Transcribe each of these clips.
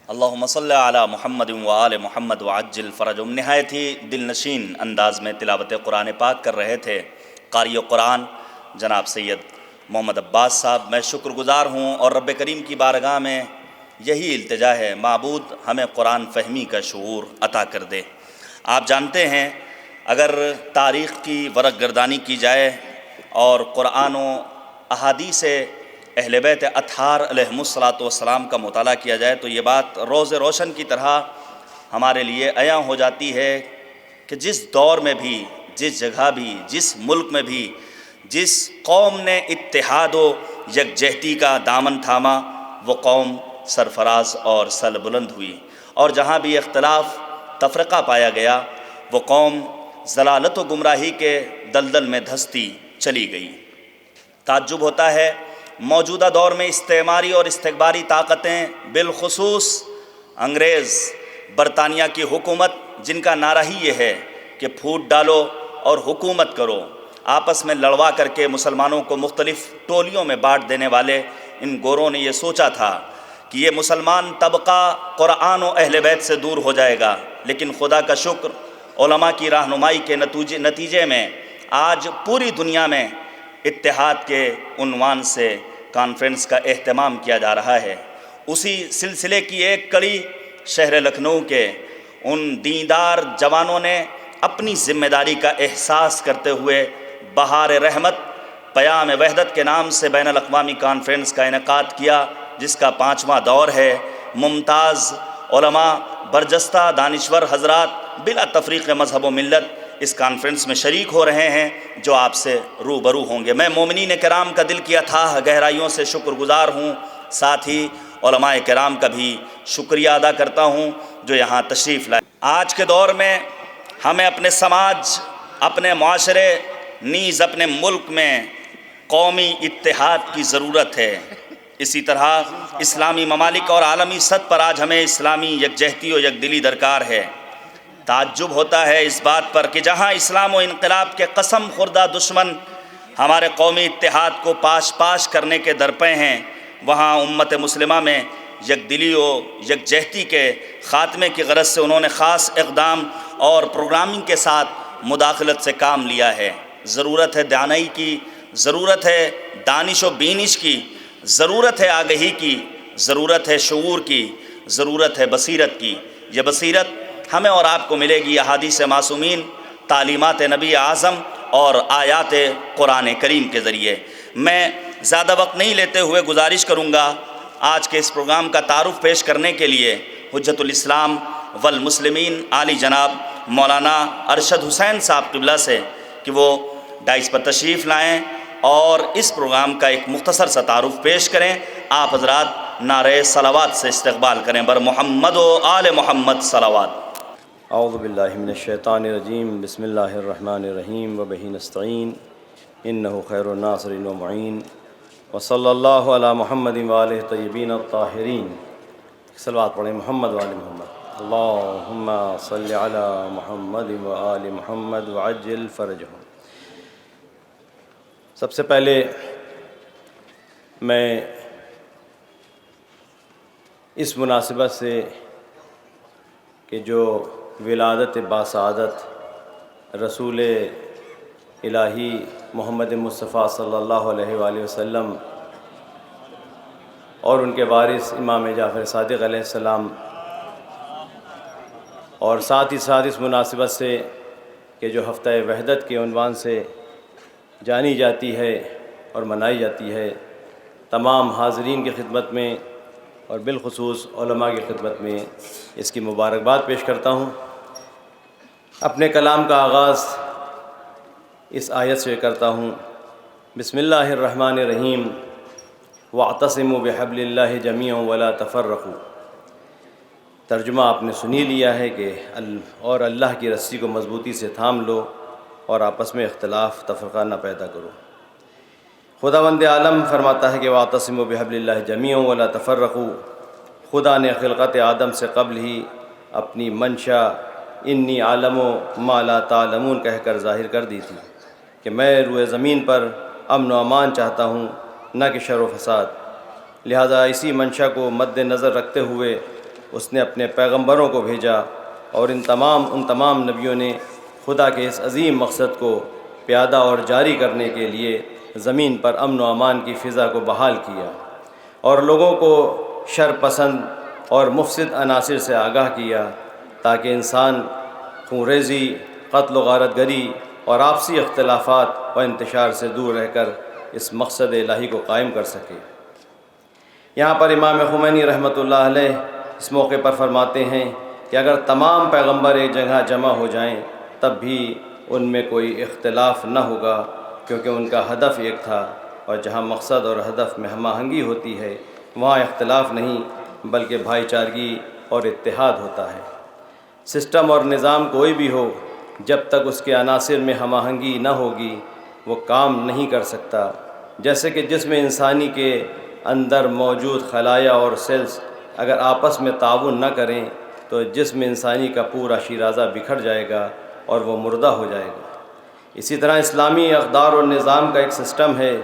اللہم صلی علی محمد و آل محمد وعجل فرجہم۔ نہایت ہی دل نشین انداز میں تلاوت قرآن پاک کر رہے تھے قاری قرآن جناب سید محمد عباس صاحب۔ میں شکر گزار ہوں اور رب کریم کی بارگاہ میں یہی التجا ہے، معبود ہمیں قرآن فہمی کا شعور عطا کر دے۔ آپ جانتے ہیں اگر تاریخ کی ورق گردانی کی جائے اور قرآن و احادیث اہل بیت اطہار علیہم الصلاۃ کا مطالعہ کیا جائے تو یہ بات روز روشن کی طرح ہمارے لیے عیاں ہو جاتی ہے کہ جس دور میں بھی، جس جگہ بھی، جس ملک میں بھی جس قوم نے اتحاد و یکجہتی کا دامن تھاما وہ قوم سرفراز اور سر بلند ہوئی، اور جہاں بھی اختلاف تفرقہ پایا گیا وہ قوم ضلالت و گمراہی کے دلدل میں دھستی چلی گئی۔ تعجب ہوتا ہے موجودہ دور میں استعماری اور استکباری طاقتیں، بالخصوص انگریز برطانیہ کی حکومت، جن کا نعرہ ہی یہ ہے کہ پھوٹ ڈالو اور حکومت کرو، آپس میں لڑوا کر کے مسلمانوں کو مختلف ٹولیوں میں بانٹ دینے والے ان گوروں نے یہ سوچا تھا کہ یہ مسلمان طبقہ قرآن و اہل بیت سے دور ہو جائے گا، لیکن خدا کا شکر علماء کی رہنمائی کے نتیجے میں آج پوری دنیا میں اتحاد کے عنوان سے کانفرنس کا اہتمام کیا جا رہا ہے۔ اسی سلسلے کی ایک کڑی شہر لکھنؤ کے ان دیندار جوانوں نے اپنی ذمہ داری کا احساس کرتے ہوئے بہار رحمت پیام وحدت کے نام سے بین الاقوامی کانفرنس کا انعقاد کیا، جس کا 5واں دور ہے۔ ممتاز علماء، برجستہ دانشور حضرات بلا تفریق مذہب و ملت اس کانفرنس میں شریک ہو رہے ہیں جو آپ سے روبرو ہوں گے۔ میں مومنین کرام کا دل کی اتھاہ گہرائیوں سے شکر گزار ہوں، ساتھ ہی علماء کرام کا بھی شکریہ ادا کرتا ہوں جو یہاں تشریف لائے۔ آج کے دور میں ہمیں اپنے سماج، اپنے معاشرے، نیز اپنے ملک میں قومی اتحاد کی ضرورت ہے۔ اسی طرح اسلامی ممالک اور عالمی سطح پر آج ہمیں اسلامی یکجہتی و یکدلی درکار ہے۔ تعجب ہوتا ہے اس بات پر کہ جہاں اسلام و انقلاب کے قسم خوردہ دشمن ہمارے قومی اتحاد کو پاش کرنے کے درپے ہیں، وہاں امت مسلمہ میں یکدلی و یکجہتی کے خاتمے کی غرض سے انہوں نے خاص اقدام اور پروگرامنگ کے ساتھ مداخلت سے کام لیا ہے۔ ضرورت ہے دانائی کی، ضرورت ہے دانش و بینش کی، ضرورت ہے آگہی کی، ضرورت ہے شعور کی، ضرورت ہے بصیرت کی۔ یہ بصیرت ہمیں اور آپ کو ملے گی احادیث معصومین، تعلیمات نبی اعظم اور آیات قرآن کریم کے ذریعے۔ میں زیادہ وقت نہیں لیتے ہوئے گزارش کروں گا آج کے اس پروگرام کا تعارف پیش کرنے کے لیے حجت الاسلام والمسلمین عالی جناب مولانا ارشد حسین صاحب قبلہ سے کہ وہ ڈائس پر تشریف لائیں اور اس پروگرام کا ایک مختصر سا تعارف پیش کریں۔ آپ حضرات نعرہ صلوات سے استقبال کریں، بر محمد و آل محمد صلوات۔ اعوذ باللہ من الشیطان الرجیم، بسم اللہ الرحمن الرحیم، وبہ نستعین، انہ خیر الناصر و معین، وصلی اللہ علی محمد وآلہ طیبین الطاہرین۔ صلوات پڑھیں محمد وآل محمد۔ اللہم صلی علی محمد وآل محمد وعجل فرجہم۔ سب سے پہلے میں اس مناسبت سے کہ جو ولادت باسعادت رسول الہی محمد مصطفیٰ صلی اللہ علیہ وآلہ وسلم اور ان کے وارث امام جعفر صادق علیہ السلام، اور ساتھ ہی ساتھ اس مناسبت سے کہ جو ہفتہ وحدت کے عنوان سے جانی جاتی ہے اور منائی جاتی ہے، تمام حاضرین کی خدمت میں اور بالخصوص علماء کی خدمت میں اس کی مبارکباد پیش کرتا ہوں۔ اپنے کلام کا آغاز اس آیت سے کرتا ہوں، بسم اللہ الرحمن الرحیم، واعتصموا بحبل اللہ جمیعا ولا تفرقوا۔ ترجمہ آپ نے سنی لیا ہے کہ اور اللہ کی رسی کو مضبوطی سے تھام لو اور آپس میں اختلاف تفرقہ نہ پیدا کرو۔ خداوند عالم فرماتا ہے کہ واعتصموا بحبل اللہ جمیعا ولا تفرقوا۔ خدا نے خلقت آدم سے قبل ہی اپنی منشا انی عالم و ما لا تعلمون کہہ کر ظاہر کر دی تھی کہ میں روئے زمین پر امن و امان چاہتا ہوں، نہ کہ شر و فساد۔ لہذا اسی منشا کو مد نظر رکھتے ہوئے اس نے اپنے پیغمبروں کو بھیجا اور ان تمام نبیوں نے خدا کے اس عظیم مقصد کو پیادہ اور جاری کرنے کے لیے زمین پر امن و امان کی فضا کو بحال کیا اور لوگوں کو شر پسند اور مفسد عناصر سے آگاہ کیا تاکہ انسان خونریزی، قتل و غارت گری اور آپسی اختلافات و انتشار سے دور رہ کر اس مقصد الہی کو قائم کر سکے۔ یہاں پر امام خمینی رحمۃ اللہ علیہ اس موقع پر فرماتے ہیں کہ اگر تمام پیغمبر ایک جگہ جمع ہو جائیں تب بھی ان میں کوئی اختلاف نہ ہوگا، کیونکہ ان کا ہدف ایک تھا، اور جہاں مقصد اور ہدف میں ہم آہنگی ہوتی ہے وہاں اختلاف نہیں بلکہ بھائی چارگی اور اتحاد ہوتا ہے۔ سسٹم اور نظام کوئی بھی ہو، جب تک اس کے عناصر میں ہم آہنگی نہ ہوگی وہ کام نہیں کر سکتا۔ جیسے کہ جسم انسانی کے اندر موجود خلایا اور سیلز اگر آپس میں تعاون نہ کریں تو جسم انسانی کا پورا شیرازہ بکھر جائے گا اور وہ مردہ ہو جائے گا۔ اسی طرح اسلامی اقدار اور نظام کا ایک سسٹم ہے،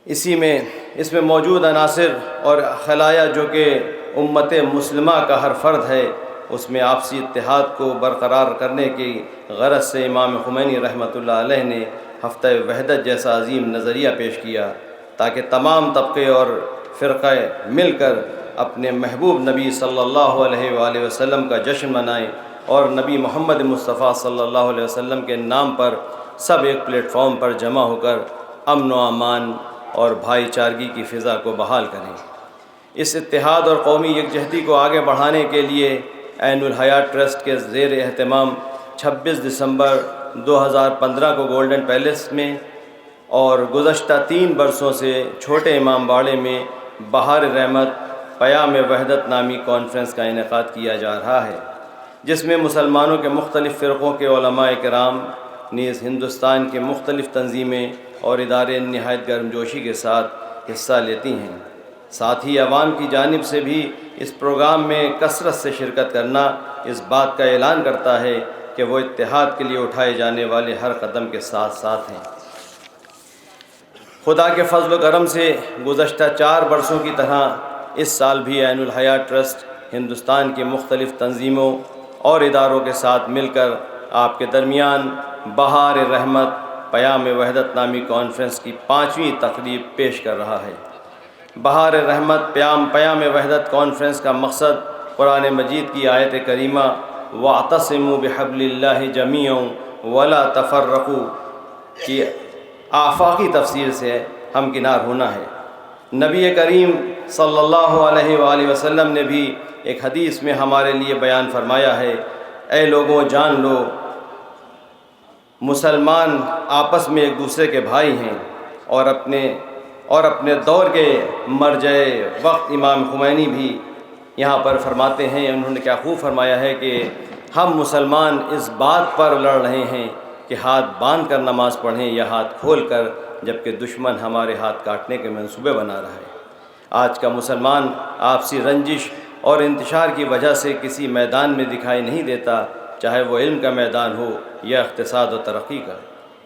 اس میں موجود عناصر اور خلایا جو کہ امت مسلمہ کا ہر فرد ہے، اس میں آپسی اتحاد کو برقرار کرنے کی غرض سے امام خمینی رحمۃ اللہ علیہ نے ہفتہ وحدت جیسا عظیم نظریہ پیش کیا تاکہ تمام طبقے اور فرقے مل کر اپنے محبوب نبی صلی اللہ علیہ وآلہ وسلم کا جشن منائیں اور نبی محمد مصطفیٰ صلی اللہ علیہ وسلم کے نام پر سب ایک پلیٹ فارم پر جمع ہو کر امن و امان اور بھائی چارگی کی فضا کو بحال کریں۔ اس اتحاد اور قومی یکجہتی کو آگے بڑھانے کے لیے عین الحیات ٹرسٹ کے زیر اہتمام 26 دسمبر 2015 کو گولڈن پیلس میں اور گزشتہ 3 برسوں سے چھوٹے امام باڑے میں بہار رحمت پیام وحدت نامی کانفرنس کا انعقاد کیا جا رہا ہے، جس میں مسلمانوں کے مختلف فرقوں کے علماء کرام نیز ہندوستان کے مختلف تنظیمیں اور ادارے نہایت گرمجوشی کے ساتھ حصہ لیتی ہیں۔ ساتھ ہی عوام کی جانب سے بھی اس پروگرام میں کثرت سے شرکت کرنا اس بات کا اعلان کرتا ہے کہ وہ اتحاد کے لیے اٹھائے جانے والے ہر قدم کے ساتھ ساتھ ہیں۔ خدا کے فضل و کرم سے گزشتہ 4 برسوں کی طرح اس سال بھی عین الحیات ٹرسٹ ہندوستان کی مختلف تنظیموں اور اداروں کے ساتھ مل کر آپ کے درمیان بہار رحمت پیام وحدت نامی کانفرنس کی 5ویں تقریب پیش کر رہا ہے۔ بہار رحمت پیام وحدت کانفرنس کا مقصد قرآن مجید کی آیت کریمہ وَاعْتَصِمُوا بِحَبْلِ اللَّهِ جَمِيعًا وَلَا تَفَرَّقُوا کی آفاقی تفسیر سے ہمکنار ہونا ہے۔ نبی کریم صلی اللہ علیہ وآلہ وسلم نے بھی ایک حدیث میں ہمارے لیے بیان فرمایا ہے، اے لوگوں جان لو مسلمان آپس میں ایک دوسرے کے بھائی ہیں، اور اپنے دور کے مرجع وقت امام خمینی بھی یہاں پر فرماتے ہیں، انہوں نے کیا خوب فرمایا ہے کہ ہم مسلمان اس بات پر لڑ رہے ہیں کہ ہاتھ باندھ کر نماز پڑھیں یا ہاتھ کھول کر، جبکہ دشمن ہمارے ہاتھ کاٹنے کے منصوبے بنا رہا ہے۔ آج کا مسلمان آپسی رنجش اور انتشار کی وجہ سے کسی میدان میں دکھائی نہیں دیتا، چاہے وہ علم کا میدان ہو یا اقتصاد و ترقی کا۔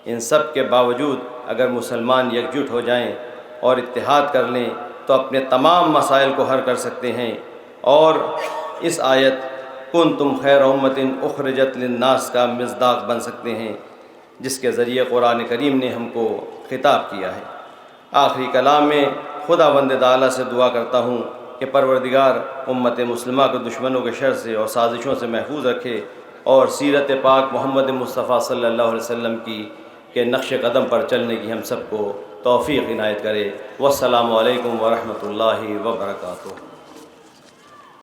ان سب کے باوجود اگر مسلمان یکجٹ ہو جائیں اور اتحاد کر لیں تو اپنے تمام مسائل کو حل کر سکتے ہیں، اور اس آیت کنتم خیر امۃ اخرجت للناس کا مصداق بن سکتے ہیں، جس کے ذریعے قرآن کریم نے ہم کو خطاب کیا ہے۔ آخری کلام میں خداوند تعالیٰ سے دعا کرتا ہوں کہ پروردگار امت مسلمہ کو دشمنوں کے شر سے اور سازشوں سے محفوظ رکھے، اور سیرت پاک محمد مصطفیٰ صلی اللہ علیہ وسلم کے نقش قدم پر چلنے کی ہم سب کو توفیق عنایت کرے۔ والسلام علیکم ورحمۃ اللہ وبرکاتہ۔